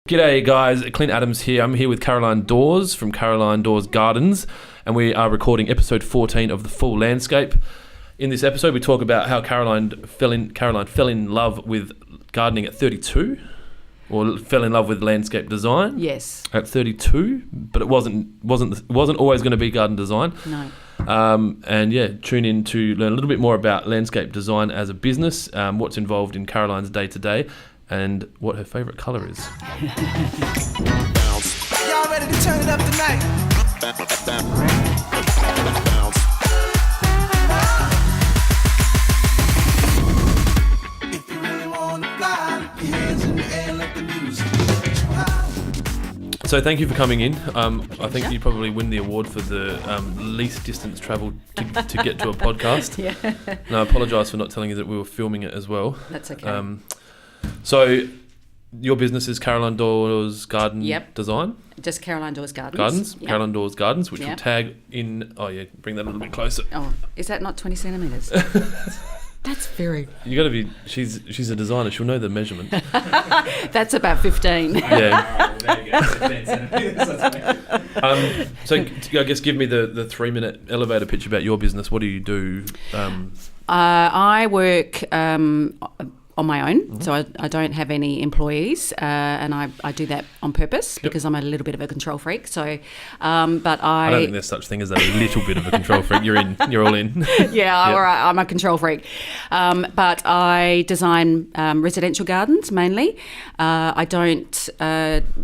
G'day guys, Clint Adams here. I'm here with Caroline Dawes from Caroline Dawes Gardens, and we are recording episode 14 of The Full Landscape. In this episode we talk about how Caroline fell in love with gardening at 32, or fell in love with landscape design. Yes. At 32, but it wasn't always going to be garden design. No. And yeah, tune in to learn a little bit more about landscape design as a business, what's involved in Caroline's day-to-day, and what her favourite colour is. Y'all ready to turn it up tonight? If you really want to fly, your hands in the air, let the music get you high. So thank you for coming in. I think you probably win the award for the least distance travelled to get to a podcast. Yeah. And I apologise for not telling you that we were filming it as well. That's okay. So your business is Caroline Dawes Garden Design? Just Caroline Dawes Gardens. Gardens? Yep. Caroline Dawes Gardens, which Yep. will tag in... Oh, yeah, bring that a little bit closer. Oh, is that not 20 centimetres? That's very... You got to be... She's a designer. She'll know the measurement. That's about 15. Yeah. There you go. 15 centimetres. So I guess give me the 3-minute elevator pitch about your business. What do you do? I work on my own, so I don't have any employees, and I do that on purpose because I'm a little bit of a control freak. So, but I don't think there's such thing as a little bit of a control freak. You're all in. Yeah, all right, I'm a control freak. But I design residential gardens mainly. I don't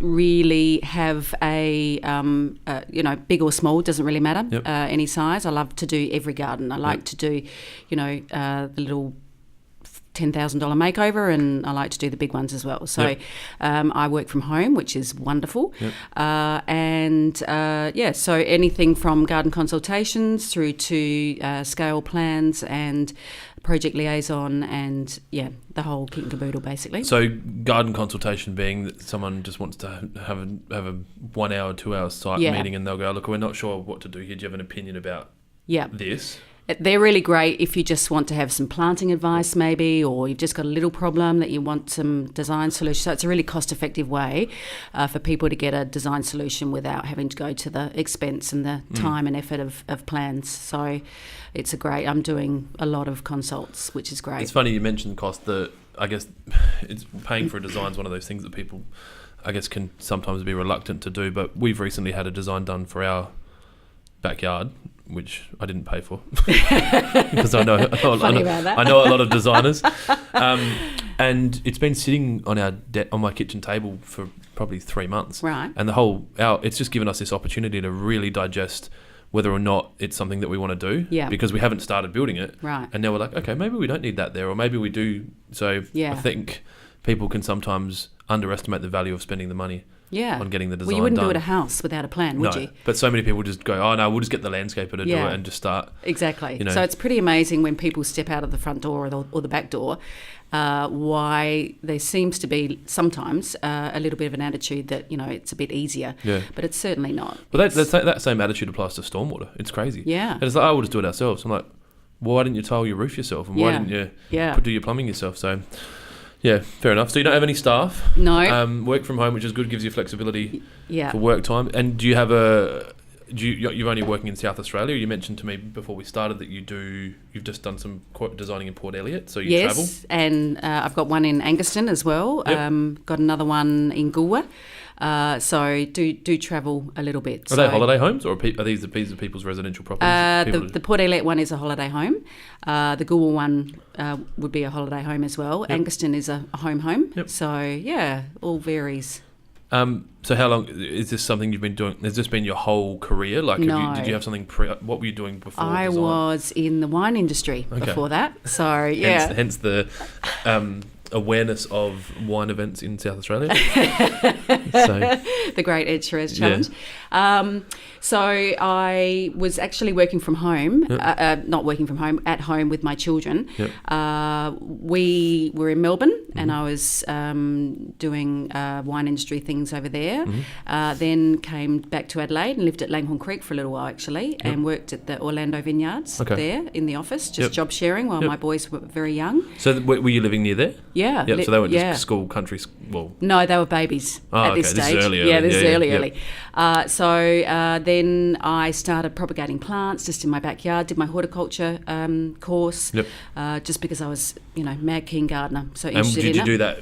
really have a big or small, doesn't really matter, any size. I love to do every garden. I like to do, the little $10,000 makeover, and I like to do the big ones as well. So I work from home, which is wonderful. So anything from garden consultations through to scale plans and project liaison and the whole kit and caboodle basically. So garden consultation being that someone just wants to have a 1 hour, 2 hour site meeting, and they'll go, look, we're not sure what to do here. Do you have an opinion about this? They're really great if you just want to have some planting advice maybe, or you've just got a little problem that you want some design solution. So it's a really cost-effective way for people to get a design solution without having to go to the expense and the time and effort of plans. So it's I'm doing a lot of consults, which is great. It's funny you mentioned cost. I guess it's paying for a design is one of those things that people, I guess, can sometimes be reluctant to do. But we've recently had a design done for our backyard, which I didn't pay for because I know a lot of designers, and it's been sitting on on my kitchen table for probably 3 months. Right. And it's just given us this opportunity to really digest whether or not it's something that we want to do. Yeah. Because we haven't started building it. Right. And now we're like, okay, maybe we don't need that there, or maybe we do. So I think people can sometimes underestimate the value of spending the money. On getting the design done. Well, you wouldn't do it a house without a plan, would you? But so many people just go, oh no, we'll just get the landscaper to do it and just start. Exactly. So it's pretty amazing when people step out of the front door or the back door, why there seems to be sometimes a little bit of an attitude that, it's a bit easier. Yeah. But it's certainly not. Well, that same attitude applies to stormwater. It's crazy. Yeah. And it's like, we'll just do it ourselves. I'm like, well, why didn't you tile your roof yourself? And why didn't you do your plumbing yourself? So... Yeah, fair enough. So you don't have any staff? No. Work from home, which is good, gives you flexibility for work time. And do you have you're only working in South Australia? You mentioned to me before we started that you've just done some designing in Port Elliot, so you travel? Yes, and I've got one in Angaston as well. Got another one in Goolwa. So do travel a little bit. Are they holiday homes, or are these people's residential properties? The Port Elliot one is a holiday home. The Goolwa one would be a holiday home as well. Yep. Angaston is a home. Yep. So all varies. So how long is this something you've been doing? Has this been your whole career? Like, no. Did you have something what were you doing before? I was in the wine industry before that. So hence the awareness of wine events in South Australia. The Great Ed Shiraz Challenge. So I was actually working from home, not working from home, at home with my children. We were in Melbourne and I was doing wine industry things over there. Then came back to Adelaide and lived at Langhorne Creek for a little while actually, and worked at the Orlando Vineyards there in the office, just job sharing while my boys were very young. So were you living near there? Yeah. Yep. So they went yeah. to school, well. No, they were babies at this okay. stage. This is early. Yeah, this is early. Yep. So then I started propagating plants just in my backyard, did my horticulture course, just because I was, mad keen gardener, so interested in it. And did you do that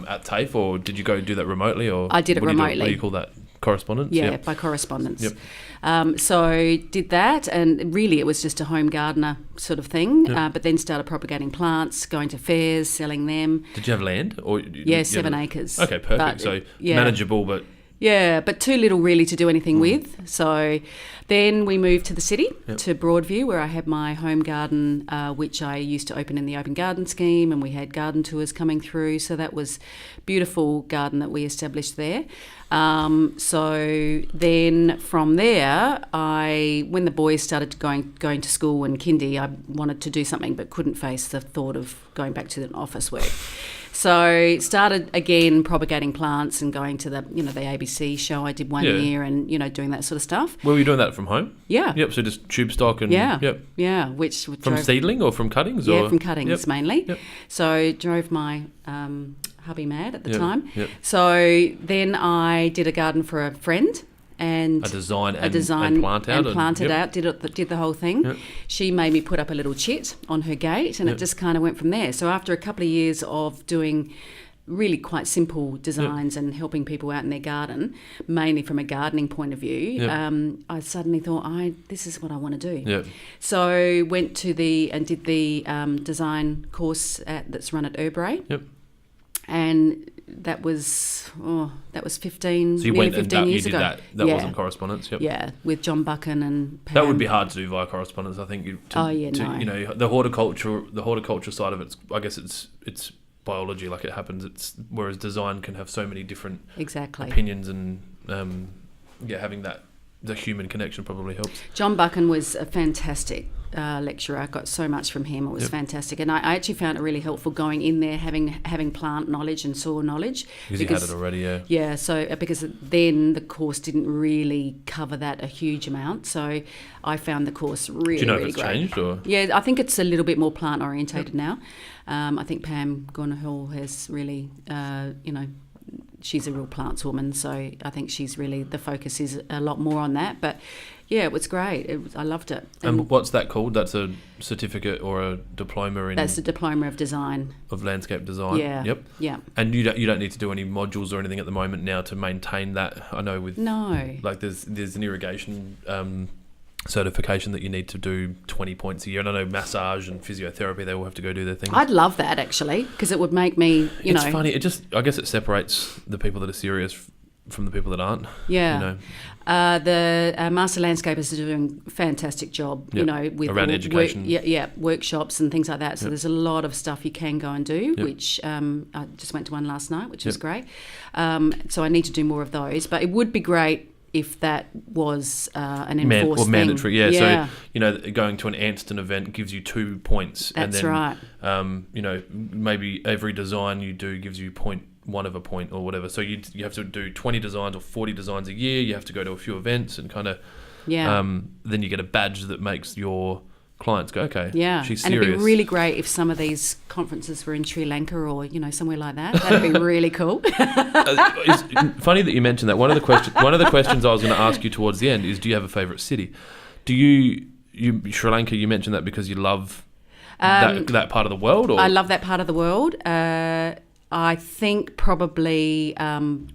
at TAFE, or did you go do that remotely? Or I did it remotely. What do you call that? Correspondence? Yeah, by correspondence. Yep. So did that, and really it was just a home gardener sort of thing, but then started propagating plants, going to fairs, selling them. Did you have land? Or 7 acres. Okay, perfect. But, so manageable, but... Yeah, but too little really to do anything with. So then we moved to the city, to Broadview, where I had my home garden, which I used to open in the open garden scheme, and we had garden tours coming through. So that was beautiful garden that we established there. So then from there, when the boys started going to school and kindy, I wanted to do something but couldn't face the thought of going back to the office work. So started again propagating plants and going to the the ABC show. I did one year and doing that sort of stuff. Were you doing that from home? Yeah. Yep. So just tube stock and which from seedling or from cuttings? Yeah, from cuttings mainly. Yep. So drove my hubby mad at the time. Yep. So then I did a garden for a friend. And a design and plant out. And planted out, did the whole thing. Yep. She made me put up a little chit on her gate, and it just kind of went from there. So after a couple of years of doing really quite simple designs and helping people out in their garden, mainly from a gardening point of view, I suddenly thought, this is what I want to do. Yep. So went to did the design course that's run at Urbray. Yep. And that was 15 So you nearly went 15 and years you did ago. that wasn't correspondence. Yep. Yeah, with John Buchan and Pam. That would be hard to do via correspondence, I think. No. The horticulture side of it, I guess it's biology, like it happens. Whereas design can have so many different opinions, and having the human connection probably helps. John Buchan was a fantastic lecturer. I got so much from him. It was fantastic, and I actually found it really helpful going in there, having plant knowledge and soil knowledge. Because you had it already, yeah. Yeah, so because then the course didn't really cover that a huge amount, so I found the course really, really Do you know if it's great. changed? Or? Yeah, I think it's a little bit more plant orientated now. I think Pam Gornhill has really, she's a real plants woman, so I think she's really, the focus is a lot more on that. But yeah, it was great. I loved it. And what's that called? That's a certificate or a diploma in... That's a diploma of design. Of landscape design? Yeah. Yep. Yeah. And you don't need to do any modules or anything at the moment now to maintain that? I know with... No. Like there's an irrigation certification that you need to do 20 points a year. And I know massage and physiotherapy, they all have to go do their thing. I'd love that, actually, because it would make me, It's funny. I guess it separates the people that are serious from the people that aren't. Yeah. The master landscapers are doing a fantastic job, with around education. Workshops and things like that. So there's a lot of stuff you can go and do, which I just went to one last night, which was great. So I need to do more of those. But it would be great if that was an enforced thing. Mandatory, yeah. So, going to an Anston event gives you 2 points. That's and then, right. Maybe every design you do gives you 0.1 of a point or whatever. So you have to do 20 designs or 40 designs a year. You have to go to a few events and kind of... Yeah. Then you get a badge that makes your clients go, okay, she's serious. And it'd be really great if some of these conferences were in Sri Lanka or, somewhere like that. That'd be really cool. It's funny that you mentioned that. One of the questions I was going to ask you towards the end is, do you have a favourite city? Do you Sri Lanka, you mentioned that because you love that part of the world? Or? I love that part of the world. I think probably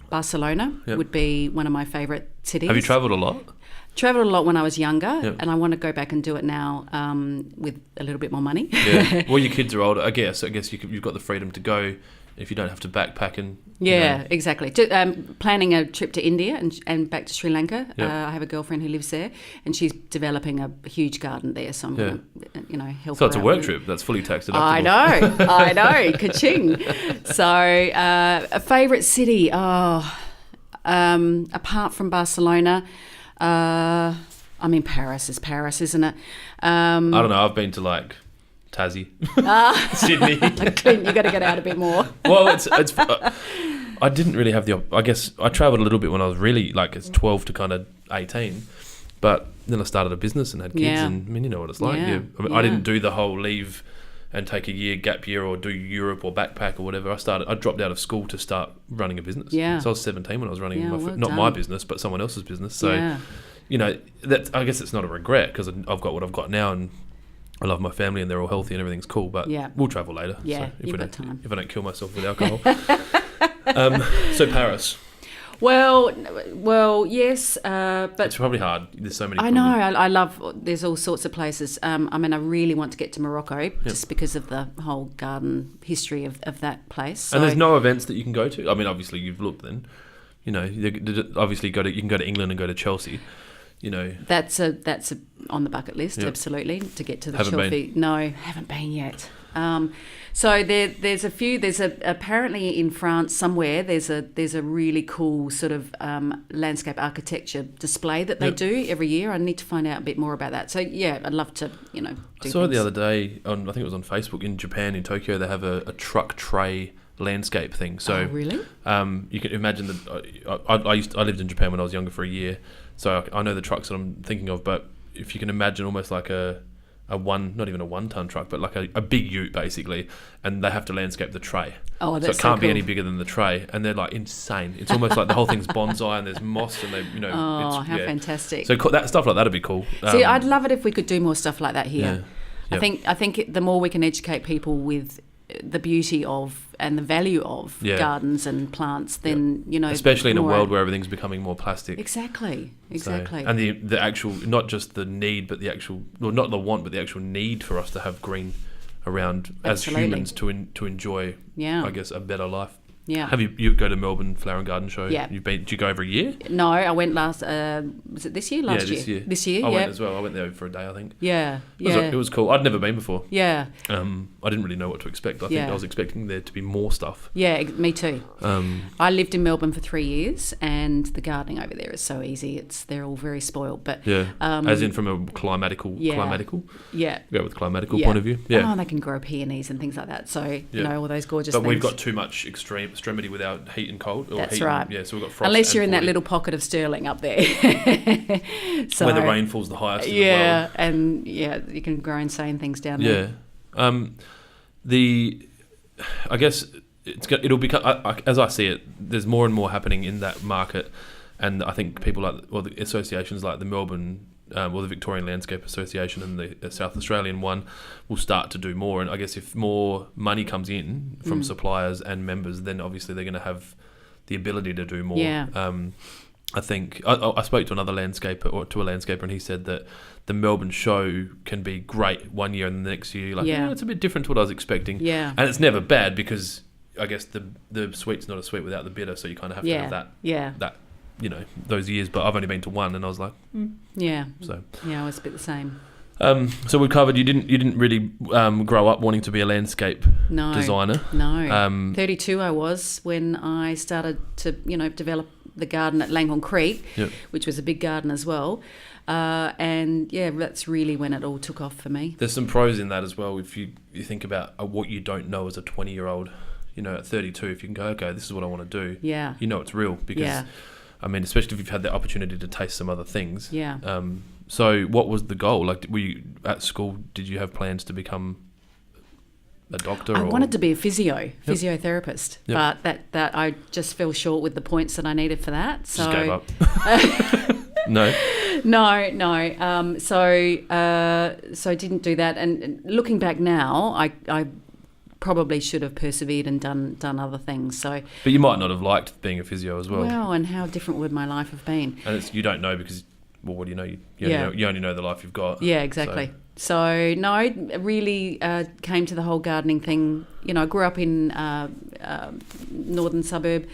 Barcelona would be one of my favourite cities. Have you travelled a lot? Travelled a lot when I was younger, and I want to go back and do it now with a little bit more money. Yeah. Well, your kids are older. I guess you've got the freedom to go if you don't have to backpack and... Yeah, exactly. Planning a trip to India and back to Sri Lanka. I have a girlfriend who lives there, and she's developing a huge garden there, so I'm going to, help her. So it's a out work with. trip. That's fully tax deductible. I know. Ka-ching. So a favourite city, apart from Barcelona... Paris is Paris, isn't it? I don't know. I've been to Tassie, Sydney. Clint, you got to get out a bit more. Well, it's. I didn't really have I guess I travelled a little bit when I was really it's 12 to kind of 18, but then I started a business and had kids, and you know what it's like. Yeah. I didn't do the whole leave and take a gap year or do Europe or backpack or whatever. I dropped out of school to start running a business. Yeah. So I was 17 when I was running Well not my done. business, but someone else's business. So, Yeah. I guess it's not a regret because I've got what I've got now, and I love my family and they're all healthy and everything's cool. But Yeah. we'll travel later. Yeah, so you've got time. if I don't kill myself with alcohol. So Paris, Well, yes, but it's probably hard. There's so many. I know. I love. There's all sorts of places. I really want to get to Morocco just because of the whole garden history of that place. So, And there's no events that you can go to. I mean, obviously you've looked. Then, obviously you can go to England and go to Chelsea. That's on the bucket list. Yep. Absolutely, to get to the Haven't Chelsea. been. No, haven't been yet. So there's a few. Apparently in France somewhere there's a really cool sort of landscape architecture display that they Yep. do every year. I need to find out a bit more about that. So yeah, I'd love to do I saw it the things. other day I think it was on Facebook in Japan, in Tokyo. They have a truck tray landscape thing. So Oh, really? you can imagine that. I lived in Japan when I was younger for a year, so I know the trucks that I'm thinking of. But if you can imagine almost like not even a 1-ton truck, but like a big ute basically, and they have to landscape the tray. Oh, So that's it can't be cool. any bigger than the tray, and they're like insane. It's almost like the whole thing's bonsai, and there's moss, and Oh, it's, how yeah. fantastic! So that stuff like that'd be cool. See, I'd love it if we could do more stuff like that here. Yeah. I think the more we can educate people with the beauty of and the value of Yeah. gardens and plants, then especially in a more- world where everything's becoming more plastic. Exactly. So- and the actual, not just the need, but the actual, well, not the want, but the actual need for us to have green around Absolutely. as humans to enjoy, Yeah. I guess, a better life. Yeah. Have you go to Melbourne Flower and Garden Show? Yeah. Do you go every year? No, I went last. Was it this year? Last yeah, this year. This year. I yeah. went as well. I went there for a day, I think. Yeah. It was cool. I'd never been before. Yeah. I didn't really know what to expect. I think Yeah. I was expecting there to be more stuff. Yeah. Me too. Um, I lived in Melbourne for 3 years, and the gardening over there is so easy. They're all very spoiled. But yeah. As in from a climatical. yeah. Go with climatical Yeah. point of view. Yeah. Oh, they can grow peonies and things like that. So Yeah. all those gorgeous But things. we've got too much extremity with our heat and cold. Or That's heat right. And, so we've got frost. Unless you're and in that 40, little pocket of Stirling up there. So, where the rainfall's the highest in the yeah, world. and you can grow insane things down there. Yeah. I guess it'll become, as I see it, there's more and more happening in that market, and I think people the associations like the Melbourne, the Victorian Landscape Association and the South Australian one will start to do more. And I guess if more money comes in from suppliers and members, then obviously they're going to have the ability to do more. Yeah. I think I spoke to another landscaper, and he said that the Melbourne show can be great one year, and the next year you're like, Yeah. it's a bit different to what I was expecting. Yeah. And it's never bad because I guess the sweet's not a sweet without the bitter, so you kind of have to have that Yeah. those years. But I've only been to one, and I was like, Yeah. so. Yeah, I was a bit the same. So we've covered you didn't really grow up wanting to be a landscape No. designer. No. 32 I was when I started to, develop the garden at Langhorne Creek, Yep. which was a big garden as well. And yeah, that's really when it all took off for me. There's some pros in that as well. If you think about what you don't know as a 20-year-old, at 32, if you can go, okay, this is what I want to do. Yeah. It's real because, Yeah. I mean, especially if you've had the opportunity to taste some other things. Yeah. So what was the goal? Like, were you at school? Did you have plans to become a doctor? I wanted to be a physiotherapist, Yep. but that I just fell short with the points that I needed for that. So Just gave up. No. No. So didn't do that. And looking back now, I probably should have persevered and done other things. So But you might not have liked being a physio as well. wow, and how different would my life have been? And you don't know because, well, what do you know? Yeah. You only know the life you've got. Yeah, exactly. So no, I really came to the whole gardening thing. I grew up in northern suburb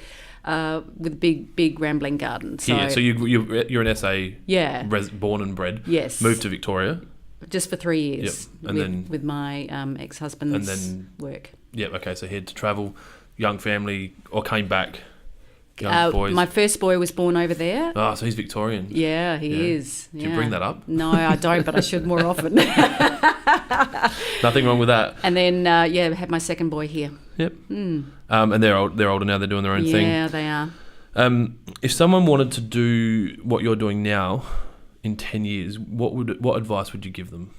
with big rambling gardens. So, Yeah, so you're an SA yeah, born and bred. yes, Moved to Victoria. just for 3 years. Yep. And with my ex-husband's and then- work. Yeah, okay, so he had to travel, young family, or came back, young boys. My first boy was born over there. So he's Victorian. Yeah, he Yeah. is. Do you bring that up? No, I don't, but I should more often. Nothing wrong with that. And then, had my second boy here. Yep. And they're older now, they're doing their own thing. Yeah, they are. If someone wanted to do what you're doing now in 10 years, what advice would you give them?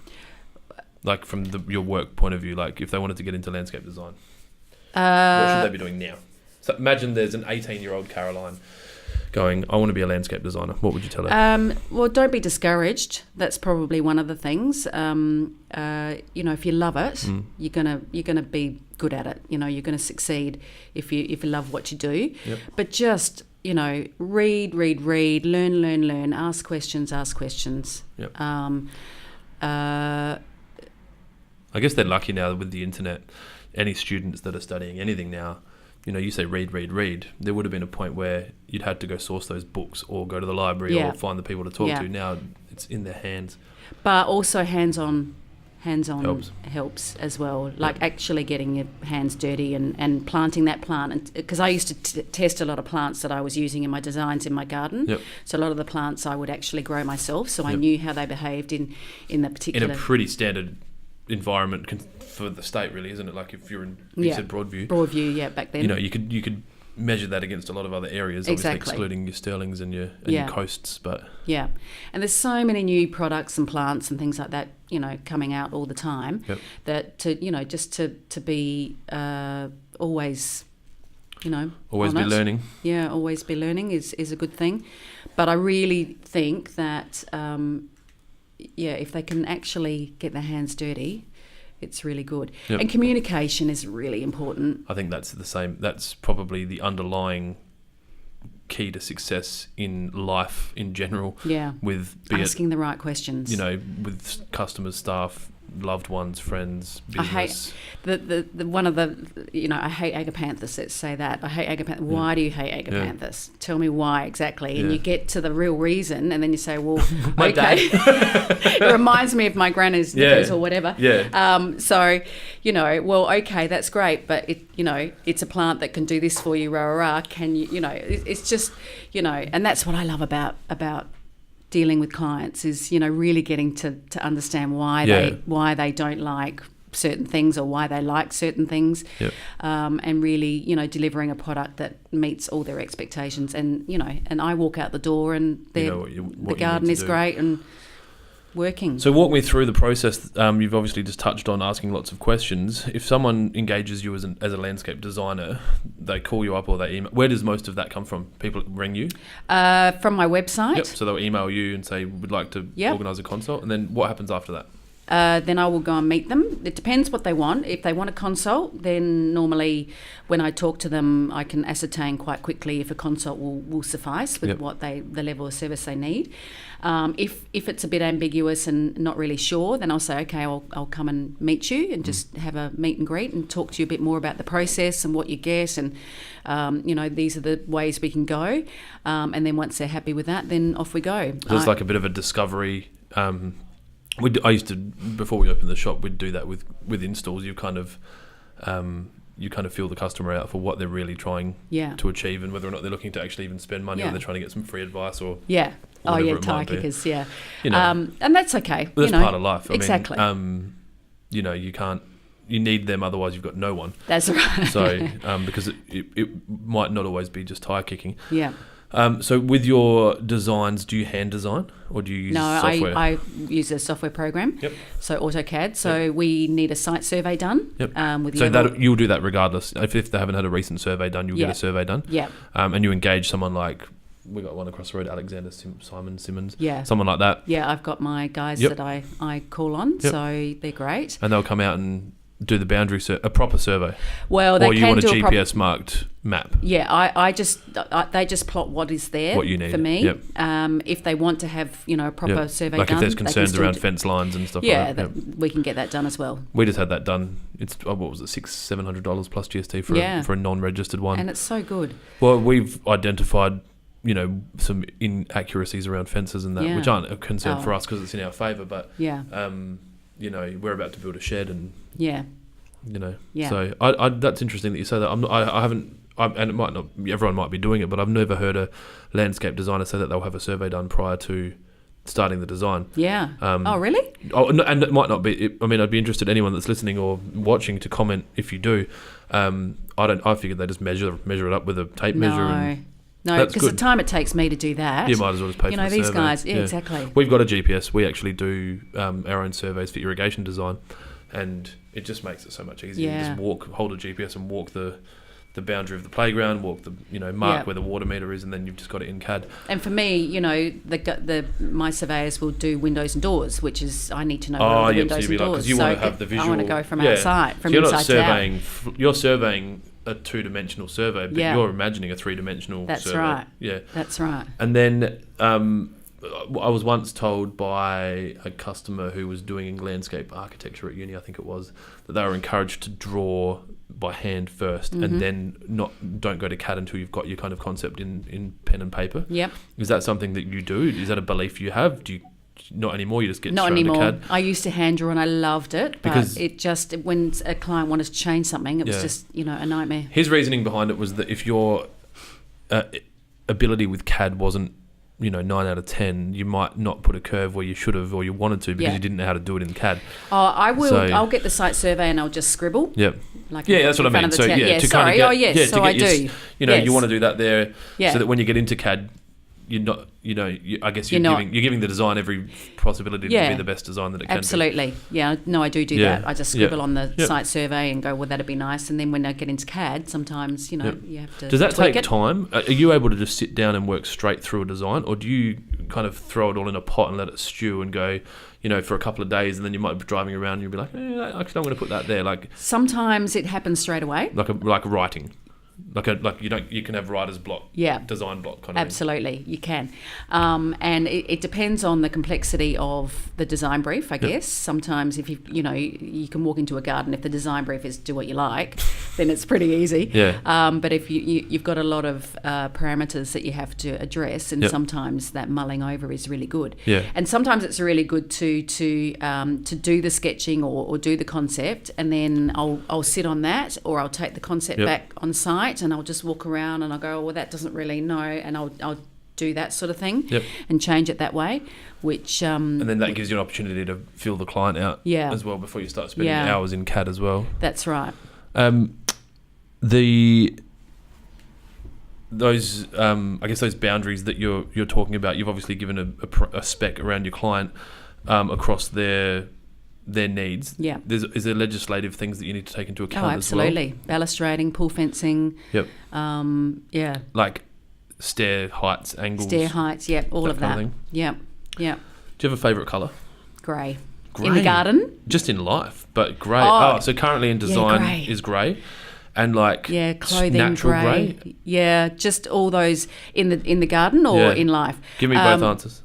like from your work point of view, like if they wanted to get into landscape design, what should they be doing now? So imagine there's an 18-year-old Caroline going, I want to be a landscape designer. What would you tell her? Well, don't be discouraged. That's probably one of the things. If you love it, you're gonna be good at it. You're gonna succeed if you love what you do. Yep. But just read, learn, ask questions. Yep. Uh, I guess they're lucky now with the internet. Any students that are studying anything now, you say read. There would have been a point where you'd had to go source those books or go to the library or find the people to talk to. Now it's in their hands. But also hands-on helps as well, like actually getting your hands dirty and planting that plant. Because I used to test a lot of plants that I was using in my designs in my garden. Yep. So a lot of the plants I would actually grow myself, so I knew how they behaved in the particular... In a pretty standard environment for the state, really, isn't it? Like if you're in, you said Broadview, back then. You could measure that against a lot of other areas, obviously excluding your sterlings and your coasts, but and there's so many new products and plants and things like that, coming out all the time. That just to be always be learning. Always be learning is a good thing. But I really think that if they can actually get their hands dirty, it's really good. Yep. And communication is really important. I think that's the same. That's probably the underlying key to success in life in general. Yeah. With asking the right questions. With customers, staff, loved ones, friends, business. I hate I hate agapanthus. Let's say that. I hate agapanthus. Why do you hate agapanthus? Tell me why exactly. And you get to the real reason, and then you say, well, my dad. It reminds me of my granny's knickers or whatever. Yeah. Well, okay, that's great, but it's a plant that can do this for you. Rah. Can you? It's just and that's what I love about dealing with clients is really getting to understand why they don't like certain things or why they like certain things. And really delivering a product that meets all their expectations, and and I walk out the door and the garden is great and working. So walk me through the process. You've obviously just touched on asking lots of questions. If someone engages you as a landscape designer, they call you up or they email. Where does most of that come from? People ring you? From my website. So they'll email you and say, we'd like to organise a consult. And then what happens after that? Then I will go and meet them. It depends what they want. If they want a consult, then normally when I talk to them, I can ascertain quite quickly if a consult will suffice with what the level of service they need. If it's a bit ambiguous and not really sure, then I'll say, okay, I'll come and meet you and just have a meet and greet and talk to you a bit more about the process and what you get, and these are the ways we can go. And then once they're happy with that, then off we go. So it's like a bit of a discovery. I used to, before we opened the shop, we'd do that with installs. You kind of feel the customer out for what they're really trying to achieve, and whether or not they're looking to actually even spend money, or they're trying to get some free advice or tire kickers, and that's okay. Well, that's part of life. Exactly. I mean, you need them, otherwise you've got no one. That's right. So because it might not always be just tire kicking. Yeah. So with your designs, do you hand design or do you use software? No, I use a software program. Yep. So AutoCAD. So we need a site survey done. Yep. You'll do that regardless. If they haven't had a recent survey done, you'll get a survey done. Yeah. And you engage someone like, we got one across the road, Alexander Simon Simmons. Yeah. Someone like that. Yeah, I've got my guys that I call on, so they're great. And they'll come out and do the boundary a proper survey. Well, they or you can want a do GPS marked map. Yeah, they just plot what is there, what you need for me. Yep. If they want to have a proper survey like done, if there's concerns around fence lines and stuff like that. We can get that done as well. We just had that done. It's what was it, $600-700 plus GST for a non-registered one, and it's so good. Well, we've identified some inaccuracies around fences and that, which aren't a concern for us because it's in our favour, but we're about to build a shed and so I that's interesting that you say that. I haven't, and it might not, everyone might be doing it, but I've never heard a landscape designer say that they'll have a survey done prior to starting the design. Oh, really? And it might not be. I'd be interested, anyone that's listening or watching, to comment if you do. I figured they just measure it up with a tape measure. No, because the time it takes me to do that. You might as well just pay for the these survey. guys. Yeah, exactly. We've got a GPS. We actually do our own surveys for irrigation design. and it just makes it so much easier. Yeah. You just hold a GPS and walk the boundary of the playground, walk the mark where the water meter is, and then you've just got it in CAD. And for me, my surveyors will do windows and doors, which is I need to know where the windows and doors. Because you want to have the visual. I want to go from outside, from so you're inside not surveying. You're surveying a 2-dimensional survey, but you're imagining a 3-dimensional survey. That's right. Yeah, that's right. And then I was once told by a customer who was doing landscape architecture at uni, I think it was, that they were encouraged to draw by hand first, and then don't go to CAD until you've got your kind of concept in pen and paper. Yep. Is that something that you do? Is that a belief you have? Do you not anymore? You just get not straight anymore. into CAD? I used to hand draw and I loved it, but Because it just when a client wanted to change something, it was just a nightmare. His reasoning behind it was that if your ability with CAD wasn't 9 out of 10, you might not put a curve where you should have or you wanted to because you didn't know how to do it in CAD. Oh, I will. So, I'll get the site survey and I'll just scribble. Yep. That's what I mean. So to kind of get, I do. You want to do that there, so that when you get into CAD, you're not. I guess you're giving the design every possibility to be the best design that it can. Absolutely. Yeah. No, I do that. I just scribble on the site survey and go, well, that'd be nice. And then when I get into CAD, sometimes you have to. Does that tweak take time? Are you able to just sit down and work straight through a design, or do you kind of throw it all in a pot and let it stew and go, for a couple of days, and then you might be driving around and you'll be like, actually, I'm going to put that there. Like sometimes it happens straight away. Like writing. You can have writer's block, design block kind of Absolutely, you can, and it depends on the complexity of the design brief, I guess. Sometimes if you can walk into a garden, if the design brief is do what you like, then it's pretty easy. But if you've got a lot of parameters that you have to address, and sometimes that mulling over is really good. And sometimes it's really good to do the sketching or do the concept, and then I'll sit on that, or I'll take the concept back on site. And I'll just walk around and I'll go, well, that doesn't really know, and I'll do that sort of thing and change it that way, which and then that gives you an opportunity to feel the client out as well before you start spending hours in CAD as well. That's right. Those boundaries that you're talking about, you've obviously given a spec around your client across their needs. Is there legislative things that you need to take into account as well? Absolutely. Balustrading, pool fencing. Like stair heights, angles. Stair heights, all of that. Kind of thing. Do you have a favourite colour? Grey. In the garden? Just in life, but grey. So currently in design is grey. And clothing, natural grey. Yeah, just all those in the garden or in life. Give me both answers.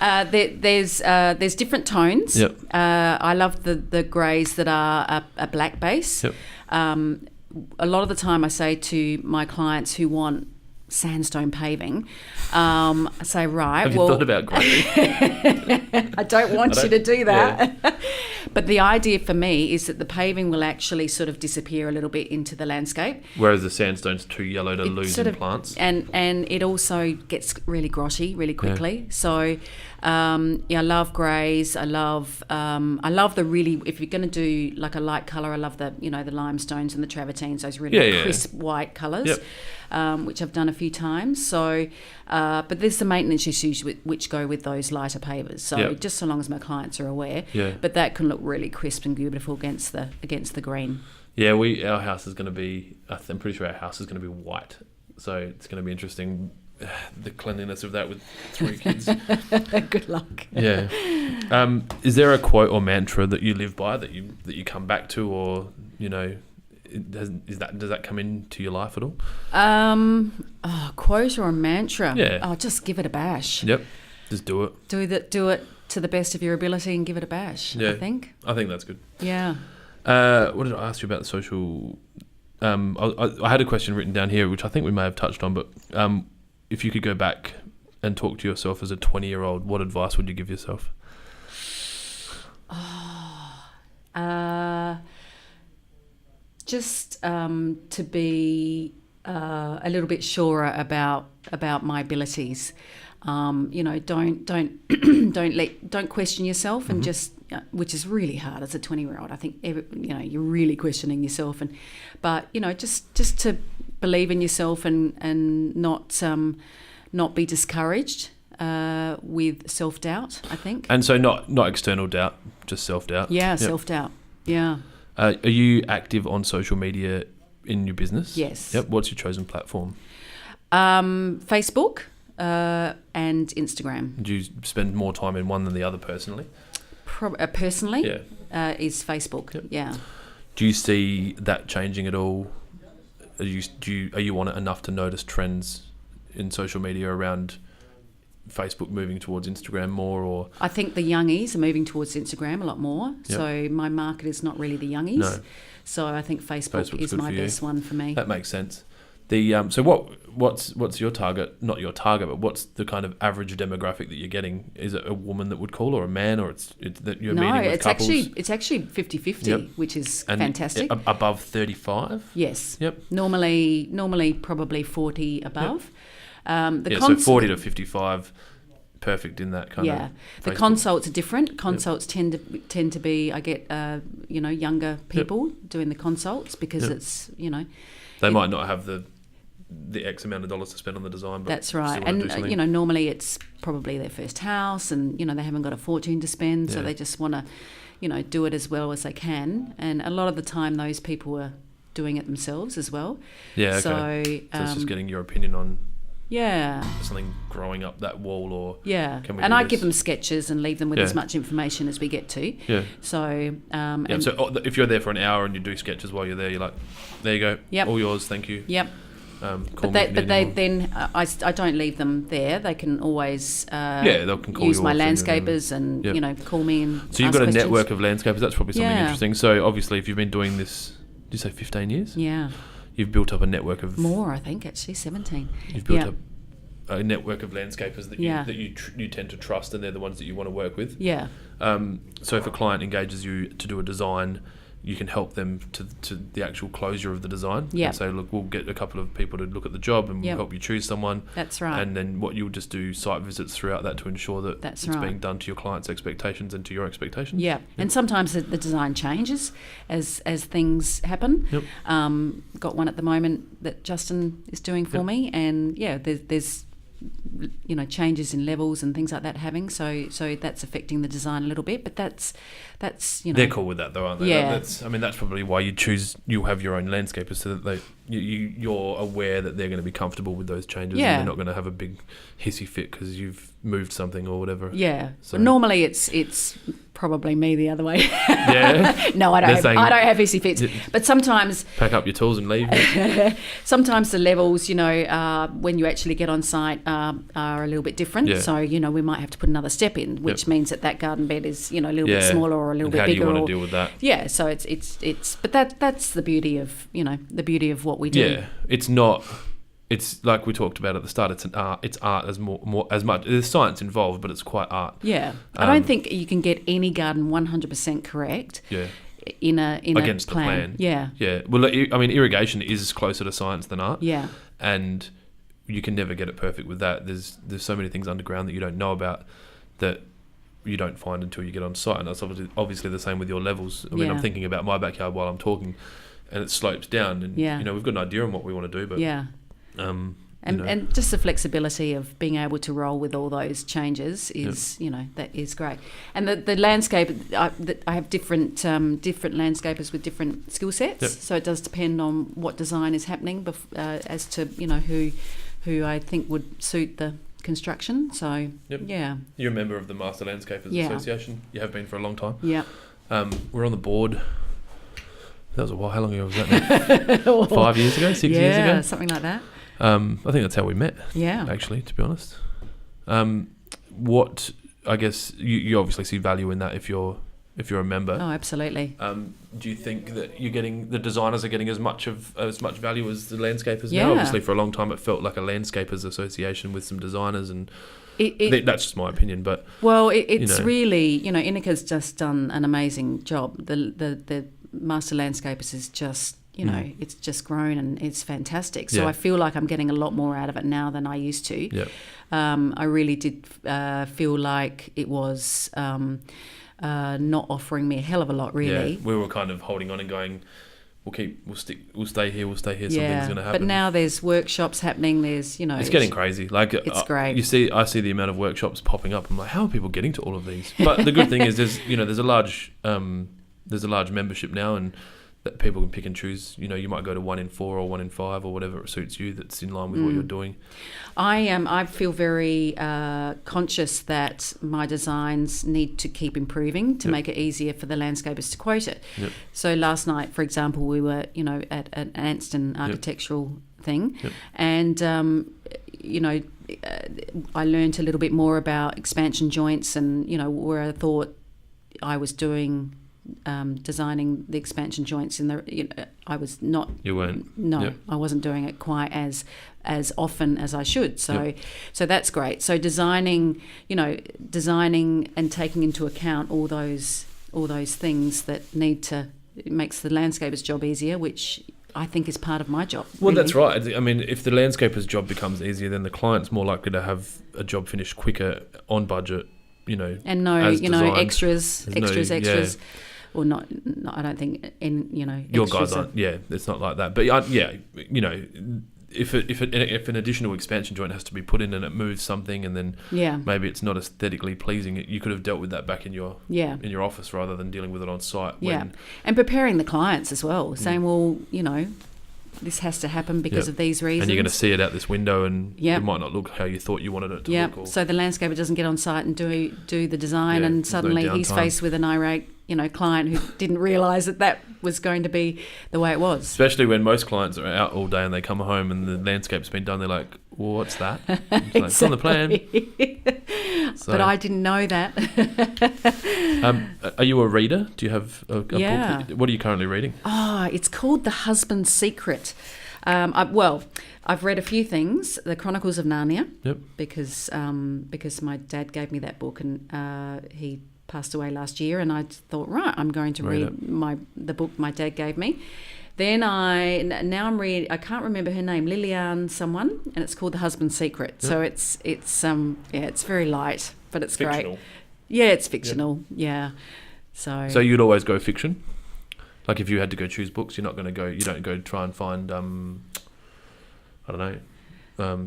There's different tones. I love the greys that are a black base. A lot of the time I say to my clients who want sandstone paving, I say, right, have you thought about grey? I don't want you to do that. But the idea for me is that the paving will actually sort of disappear a little bit into the landscape. Whereas the sandstone's too yellow to lose in plants. And it also gets really grotty really quickly. So I love greys. I love the really, if you're going to do like a light colour, I love the the limestones and the travertines, those really crisp white colours. Which I've done a few times. So, but there's the maintenance issues which go with those lighter pavers. So just so long as my clients are aware. But that can look really crisp and beautiful against the green. Yeah, our house is going to be. I'm pretty sure our house is going to be white. So it's going to be interesting. The cleanliness of that with 3 kids. Good luck. Yeah. Is there a quote or mantra that you live by that you come back to, or does that come into your life at all? Quote or a mantra? Yeah. Just give it a bash. Yep. Just do it. Do it to the best of your ability and give it a bash. Yeah. I think that's good. Yeah. What did I ask you about the social? I had a question written down here, which I think we may have touched on, but if you could go back and talk to yourself as a 20-year-old, what advice would you give yourself? Just to be a little bit surer about my abilities. Don't question yourself and just, which is really hard as a 20-year-old. I think you're really questioning yourself, but just to believe in yourself and not be discouraged. with self-doubt, I think. And so not external doubt, just self-doubt. Yeah, Yep. self-doubt. Yeah. Are you active on social media in your business? Yes. Yep. What's your chosen platform? Facebook and Instagram. Do you spend more time in one than the other personally? Personally, Yeah. is Facebook. Yep. Yeah. Do you see that changing at all? Are you on it enough to notice trends in social media around Facebook moving towards Instagram more, or? I think the youngies are moving towards Instagram a lot more. Yep. So my market is not really the youngies. No. So I think Facebook Facebook's is good my for you. best one for me. That makes sense. So what's your target? Not your target, but what's the kind of average demographic that you're getting? Is it a woman that would call, or a man, or it's that you're meeting with couples? it's actually 50-50, Yep. which is And fantastic. above 35? Yes. Yep. Normally probably 40 above. So 40 to 55, perfect in that kind of. Yeah, the Facebook. consults are different. Consults tend to be, I get younger people doing the consults because Yep. it's They might not have the X amount of dollars to spend on the design, but that's right. still wanna do And something. normally it's probably their first house, and they haven't got a fortune to spend, so Yeah. they just want to do it as well as they can. And a lot of the time, those people are doing it themselves as well. Yeah, okay. So, So it's just getting your opinion on yeah. something growing up that wall, or Yeah, can we and do I this? give them sketches and leave them with Yeah. as much information as we get to. Yeah. So, Yeah, and- so if you're there for an hour and you do sketches while you're there, you're like, there you go, Yep. all yours, thank you. Yep. Call But me if you need any more. then I don't leave them there. They can always They can call use you my off and- landscapers and Yep. call me and So you've ask got a questions. network of landscapers. That's probably something Yeah. interesting. So obviously, if you've been doing this, did you say 15 years? Yeah, You've built up a network of more I think actually 17. You've built Yeah. up a network of landscapers that Yeah. you tend to trust, and they're the ones that you want to work with. Yeah, So if a client engages you to do a design, you can help them to the actual closure of the design. Yeah. And say, look, we'll get a couple of people to look at the job, and we'll Yep. help you choose someone. that's right. And then what you'll just do site visits throughout that to ensure that That's it's right. being done to your client's expectations and to your expectations. Yeah, and sometimes the design changes as things happen. Yep. Got one at the moment that Justin is doing for Yep. me, and there's changes in levels and things like that having so that's affecting the design a little bit, but that's They're cool with that though, aren't they? Yeah. That's probably why you'll have your own landscapers, so that you're aware that they're going to be comfortable with those changes, Yeah. and they're not going to have a big hissy fit because you've moved something or whatever. Yeah. So- Normally it's probably me the other way. Yeah. No, I They're saying- don't have easy fits. Yeah. But sometimes Pack up your tools and leave. the levels, when you actually get on site are a little bit different. Yeah. So, we might have to put another step in, which Yep. means that garden bed is, a little bit Yeah. smaller or a little And bit how do you bigger. want to or, deal with that? yeah, so it's but that's the beauty of, what we do. Yeah, it's not. It's like we talked about at the start. It's an art. It's art as more as much. There's science involved, but it's quite art. Yeah. I don't think you can get any garden 100% correct. Yeah. In a Against the plan. plan. Yeah. Yeah. Well, I mean, irrigation is closer to science than art. Yeah. And you can never get it perfect with that. There's so many things underground that you don't know about that you don't find until you get on site, and that's obviously the same with your levels. I mean, Yeah. I'm thinking about my backyard while I'm talking, and it slopes down, and Yeah. we've got an idea on what we want to do, but Yeah. and And just the flexibility of being able to roll with all those changes is, that is great. And the landscape, I have different landscapers with different skill sets. Yep. So it does depend on what design is happening as to, who I think would suit the construction. So, Yep. yeah. You're a member of the Master Landscapers Yeah. Association. You have been for a long time. Yeah. We're on the board. That was a while. How long ago was that now? 5 years ago? 6 years ago? Yeah, something like that. I think that's how we met, Yeah. actually, to be honest. What, I guess, you obviously see value in that if you're a member. Oh, absolutely. Do you think that the designers are getting as much value as the landscapers Yeah. now? Obviously, for a long time, it felt like a landscapers association with some designers, and It, that's just my opinion. But Well, it's know. really, Inika's just done an amazing job. The Master Landscapers is just, it's just grown and it's fantastic. So Yeah. I feel like I'm getting a lot more out of it now than I used to. yeah, I really did feel like it was not offering me a hell of a lot, really. yeah, we were kind of holding on and going, we'll stay here. Something's Yeah, going to happen. but now there's workshops happening. There's, it's getting crazy. Like it's great. I see the amount of workshops popping up. I'm like, how are people getting to all of these? But the good thing is, there's a large membership now, and that people can pick and choose. You might go to 1 in 4 or 1 in 5 or whatever it suits you. That's in line with what you're doing. I feel very conscious that my designs need to keep improving to make it easier for the landscapers to quote it. Yep. So last night, for example, we were at an Anston architectural thing, and I learned a little bit more about expansion joints, and where I thought I was doing. Designing the expansion joints I was not. You weren't. No, I wasn't doing it quite as often as I should. So that's great. So designing and taking into account all those things that it makes the landscaper's job easier, which I think is part of my job. Well, really. That's right. I mean, if the landscaper's job becomes easier, then the client's more likely to have a job finished quicker, on budget. And extras. Yeah. Or not. I don't think your guys aren't. Yeah, it's not like that. But if an additional expansion joint has to be put in and it moves something, and then maybe it's not aesthetically pleasing, you could have dealt with that back in your office rather than dealing with it on site. And preparing the clients as well, saying, well, this has to happen because of these reasons. And you're going to see it out this window, and it might not look how you thought you wanted it to look. Or... So the landscaper doesn't get on site and do the design, and suddenly he's faced with an irate client who didn't realise that was going to be the way it was. Especially when most clients are out all day and they come home and the landscape's been done, they're like, well, what's that? It's, like, it's on the plan. But I didn't know that. Are you a reader? Do you have a book? What are you currently reading? It's called The Husband's Secret. I've read a few things. The Chronicles of Narnia. Yep. Because my dad gave me that book, and he passed away last year, and I thought, right, I'm going to read the book my dad gave me. Then I'm reading, I can't remember her name, Lillian someone, and it's called The Husband's Secret. Yep. So it's very light, but it's fictional. Great. Yeah, it's fictional. Yep. Yeah. So you'd always go fiction? Like if you had to go choose books, you don't go try and find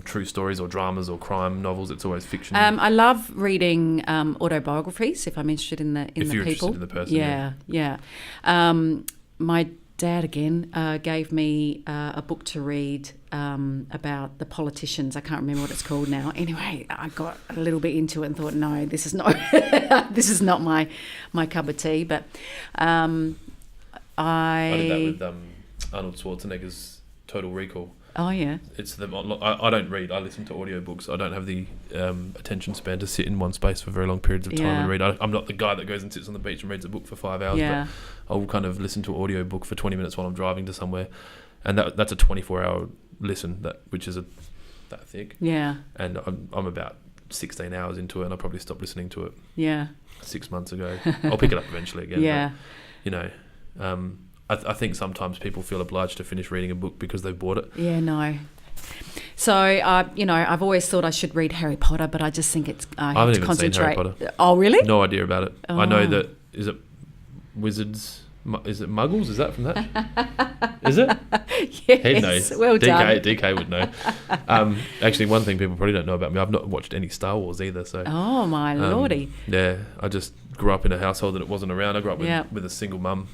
true stories or dramas or crime novels. It's always fiction. I love reading autobiographies if I'm interested in the if you're people. Interested in the person. Yeah. My dad again gave me a book to read about the politicians. I can't remember what it's called now. Anyway, I got a little bit into it and thought, no, this is not my cup of tea. But I did that with Arnold Schwarzenegger's Total Recall. Oh yeah. It's I don't read. I listen to audiobooks. I don't have the attention span to sit in one space for very long periods of time and read. I'm not the guy that goes and sits on the beach and reads a book for 5 hours. Yeah. But I'll kind of listen to an audiobook for 20 minutes while I'm driving to somewhere, and that's a 24-hour listen. Which is that thick. Yeah. And I'm about 16 hours into it, and I probably stopped listening to it. Yeah. 6 months ago. I'll pick it up eventually again. Yeah. But, I think sometimes people feel obliged to finish reading a book because they've bought it. Yeah, no. So, I've always thought I should read Harry Potter, but I just think I have to concentrate. Seen Harry Potter. Oh, really? No idea about it. Oh. I know that, is it Wizards, is it Muggles? Is that from that? Is it? Yes, he knows. Well done. DK would know. Actually, one thing people probably don't know about me, I've not watched any Star Wars either. So. Oh, my lordy. Yeah, I just grew up in a household that it wasn't around. I grew up with a single mum,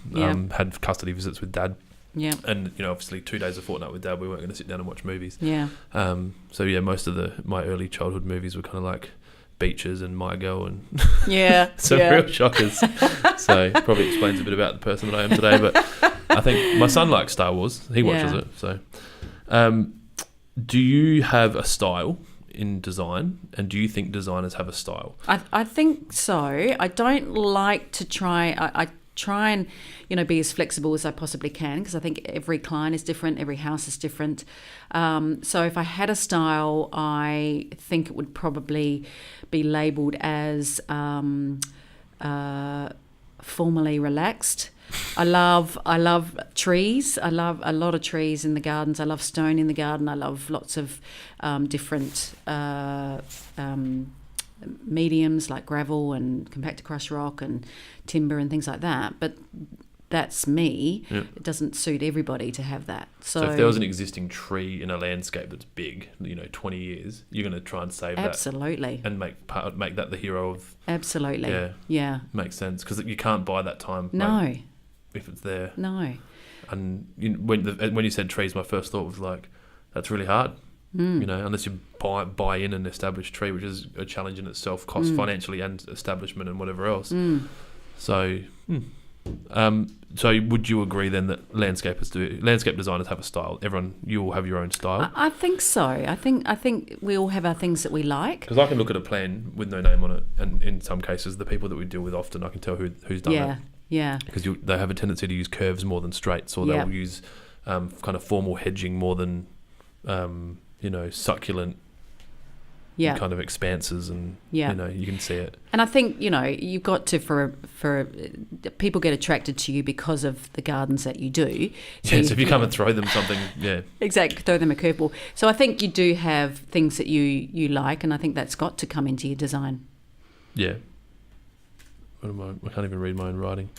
had custody visits with dad. Yeah. And, obviously 2 days a fortnight with dad, we weren't going to sit down and watch movies. Yeah. So, most of my early childhood movies were kind of like Beaches and My Girl and some real shockers. So, probably explains a bit about the person that I am today. But I think my son likes Star Wars. He watches it. So, do you have a style in design, and do you think designers have a style? I think so. I don't like to try. I try and be as flexible as I possibly can, because I think every client is different, every house is different. So if I had a style, I think it would probably be labelled as formally relaxed. I love trees. I love a lot of trees in the gardens. I love stone in the garden. I love lots of different mediums like gravel and compacted crushed rock and timber and things like that. But that's me. Yep. It doesn't suit everybody to have that. So if there was an existing tree in a landscape that's big, 20 years, you're going to try and save absolutely. that and make that the hero of. Absolutely. Yeah. Makes sense, because you can't buy that time. No. If it's there. No. And when you said trees, my first thought was like, that's really hard. Unless you buy in an established tree, which is a challenge in itself, cost financially and establishment and whatever else. So, so would you agree then that landscape designers have a style? You all have your own style. I think so. I think we all have our things that we like. Because I can look at a plan with no name on it, and in some cases, the people that we deal with often, I can tell who's done it. Yeah. Because they have a tendency to use curves more than straights, or they'll use kind of formal hedging more than succulent kind of expanses, and you can see it. And I think you've got to for people get attracted to you because of the gardens that you do. So if you come and throw them something, exactly, throw them a curveball. So I think you do have things that you like, and I think that's got to come into your design. Yeah. I can't even read my own writing.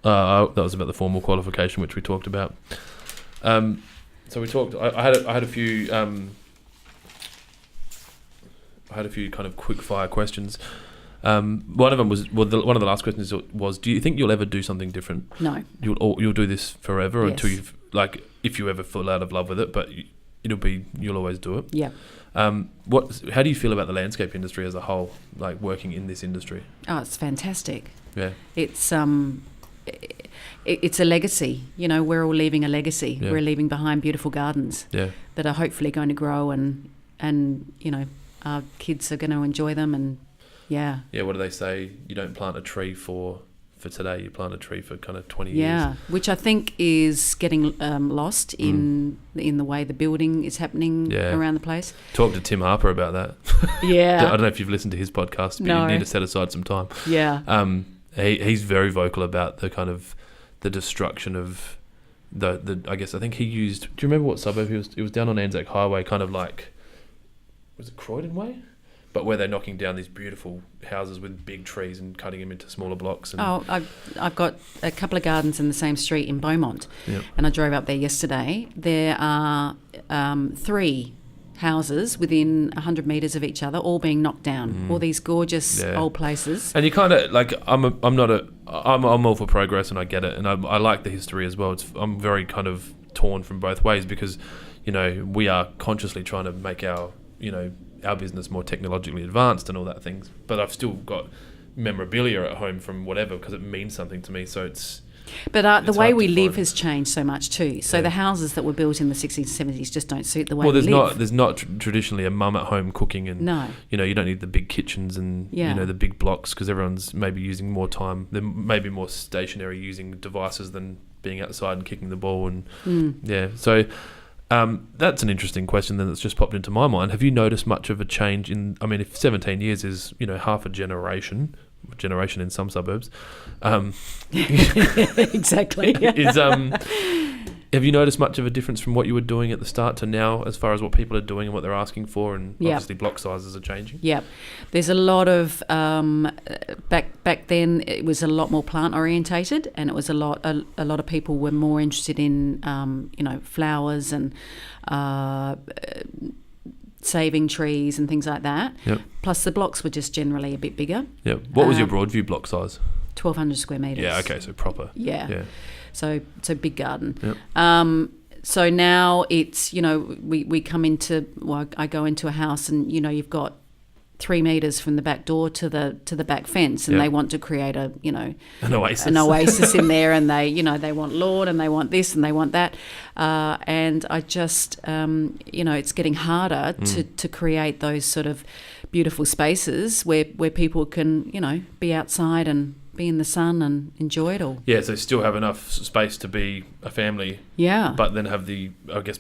That was about the formal qualification, which we talked about. So we talked. I had a few. I had a few kind of quick fire questions. One of them was one of the last questions was: do you think you'll ever do something different? No. You'll do this forever until Yes. you've if you ever fall out of love with it, but you'll always do it. Yeah. How do you feel about the landscape industry as a whole, like working in this industry? Oh, it's fantastic. Yeah. It's a legacy. We're all leaving a legacy. Yeah. We're leaving behind beautiful gardens that are hopefully going to grow, and our kids are going to enjoy them. And yeah. What do they say? You don't plant a tree for today. You plant a tree for kind of 20 years. Yeah, which I think is getting lost in the way the building is happening around the place. Talk to Tim Harper about that. Yeah. I don't know if you've listened to his podcast, but you need to set aside some time. Yeah. He's very vocal about the kind of the destruction of the I think he used. Do you remember what suburb he was? It was down on Anzac Highway, kind of like, was it Croydon Way? But where they're knocking down these beautiful houses with big trees and cutting them into smaller blocks. And I've got a couple of gardens in the same street in Beaumont, and I drove up there yesterday. There are 3 houses within 100 metres of each other, all being knocked down. All these gorgeous old places. And you kind of like, I'm all for progress, and I get it, and I like the history as well. I'm very kind of torn from both ways, because we are consciously trying to make our business more technologically advanced and all that things, but I've still got memorabilia at home from whatever, because it means something to me. So it's. But the way we live has changed so much too. So the houses that were built in the 60s and 70s just don't suit the way we live. There's not traditionally a mum at home cooking, and you don't need the big kitchens and the big blocks, because everyone's maybe using more time. They're maybe more stationary, using devices than being outside and kicking the ball. And so that's an interesting question then that's just popped into my mind. Have you noticed much of a change in? I mean, if 17 years is half a generation in some suburbs. Exactly. Have you noticed much of a difference from what you were doing at the start to now, as far as what people are doing and what they're asking for, and obviously block sizes are changing? Yeah, there's a lot of back then it was a lot more plant orientated, and it was a lot of people were more interested in flowers and saving trees and things like that. Yep. Plus the blocks were just generally a bit bigger. Yeah. What was your Broadview block size? 1,200 square metres. Yeah, okay, so proper. Yeah. So big garden. Yep. So now it's, we come into, I go into a house and, you've got 3 metres from the back door to the back fence, and they want to create an oasis in there, and they want lawn, and they want this and they want that, and I just it's getting harder to create those sort of beautiful spaces where people can be outside and be in the sun and enjoy it all. Yeah, so still have enough space to be a family. Yeah. But then have the,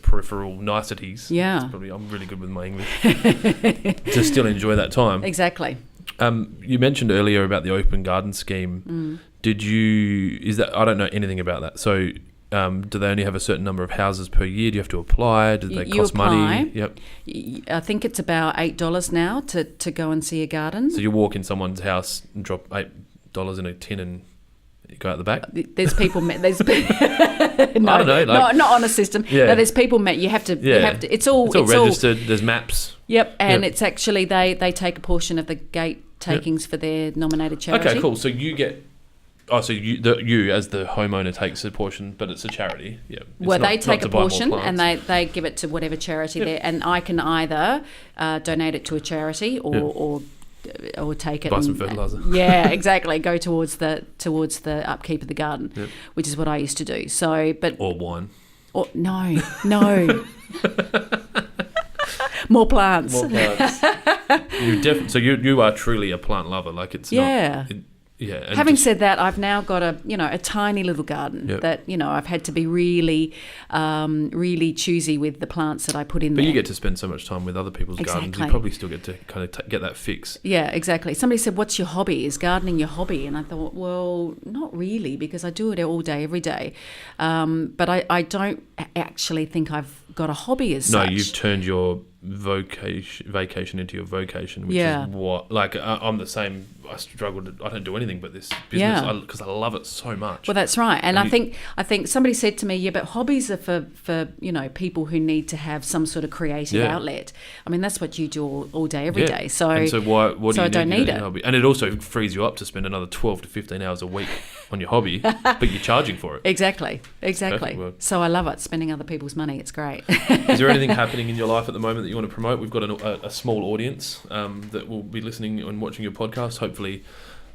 peripheral niceties. Yeah. I'm really good with my English. To still enjoy that time. Exactly. You mentioned earlier about the open garden scheme. I don't know anything about that. So do they only have a certain number of houses per year? Do you have to apply? Do they You cost apply. money? Yep. I think it's about $8 now to go and see a garden. So you walk in someone's house and drop $8 in a tin and you go out the back? There's people met. There's no, I don't know, like- not on a system. Yeah. No, there's people met. You have to. You have to. It's all registered. There's maps. Yep, and Yep. it's actually they take a portion of the gate takings for their nominated charity. Okay, cool. So you get... Oh, so you as the homeowner takes a portion, but it's a charity. Yeah. It's Well, not- they not take to a buy more portion and plants. they give it to whatever charity there, and I can either donate it to a charity or take it Buy some and- fertiliser. Yeah, exactly. Go towards the upkeep of the garden, Yep. which is what I used to do. So, but Or wine. no, more plants. More plants. So you are truly a plant lover. Like it's Yeah. not... Yeah. and Having just- said that, I've now got a tiny little garden Yep. that I've had to be really, really choosy with the plants that I put in But there. you get to spend so much time with other people's gardens. You Exactly. probably still get to kind of get that fix. Yeah, exactly. Somebody said, "What's your hobby? Is gardening your hobby?" And I thought, well, not really, because I do it all day, every day. But I don't actually think I've got a hobby as No, such. you've turned your vacation into your vocation, which Yeah. is what... Like, I'm the same. I I don't do anything but this business Yeah. because I love it so much. Well, that's right. And And I think somebody said to me, yeah, but hobbies are for people who need to have some sort of creative Yeah. outlet. I mean, that's what you do all day, every day. So, and so what do so you I don't need need in it. your hobby? And it also frees you up to spend another 12 to 15 hours a week on your hobby, but you're charging for it. Exactly. Perfect word. So I love it, spending other people's money. It's great. Is there anything happening in your life at the moment that you want to promote? We've got a small audience that will be listening and watching your podcast. Hopefully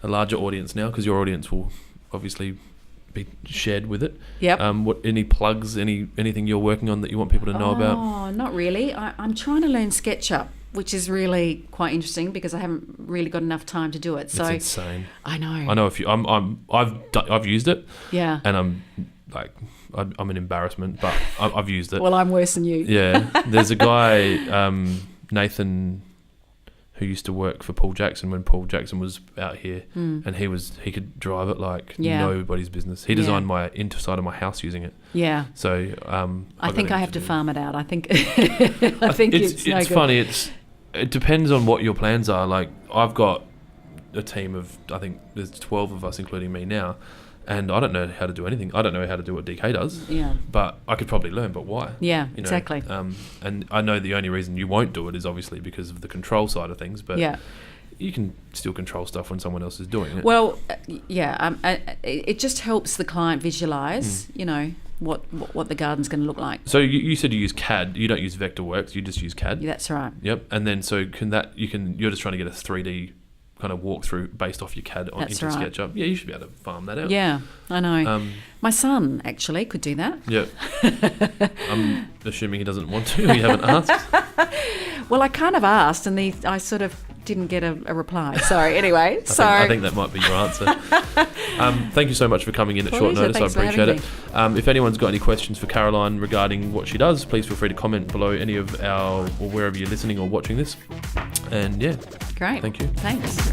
a larger audience now, because your audience will obviously be shared with it. Yep. Any plugs, anything you're working on that you want people to know about? Oh, not really. I'm trying to learn SketchUp, which is really quite interesting because I haven't really got enough time to do it. So It's insane. I know. I know a few. I've used it, Yeah. and I'm an embarrassment, but I've used it. Well, I'm worse than you. Yeah, there's a guy, Nathan, who used to work for Paul Jackson when Paul Jackson was out here, and he could drive it like Yeah. nobody's business. He designed my inside of my house using it. Yeah. So I think I have to farm it out. I think It's no good. funny. It depends on what your plans are. Like I've got a team of, I think there's 12 of us, including me now, and I don't know how to do anything. I don't know how to do what DK does. Yeah. But I could probably learn. But why? Yeah, You know, exactly. And I know the only reason you won't do it is obviously because of the control side of things. But Yeah. you can still control stuff when someone else is doing it. Well, yeah. It just helps the client visualize, what the garden's going to look like. So you said you use CAD. You don't use Vectorworks. You just use CAD. That's right. Yep. And then so you're just trying to get a 3D kind of walkthrough based off your CAD That's into right. SketchUp. Yeah, you should be able to farm that out. Yeah, I know. Um, My son actually could do that. Yeah. I'm assuming he doesn't want to. You haven't asked. Well, I kind of asked, and I sort of didn't get a reply. So anyway, I think that might be your answer. Thank you so much for coming in at short Pleasure. notice. Thanks I for appreciate having it. If anyone's got any questions for Caroline regarding what she does, please feel free to comment below any of or wherever you're listening or watching this. And yeah, great. thank you. Thanks.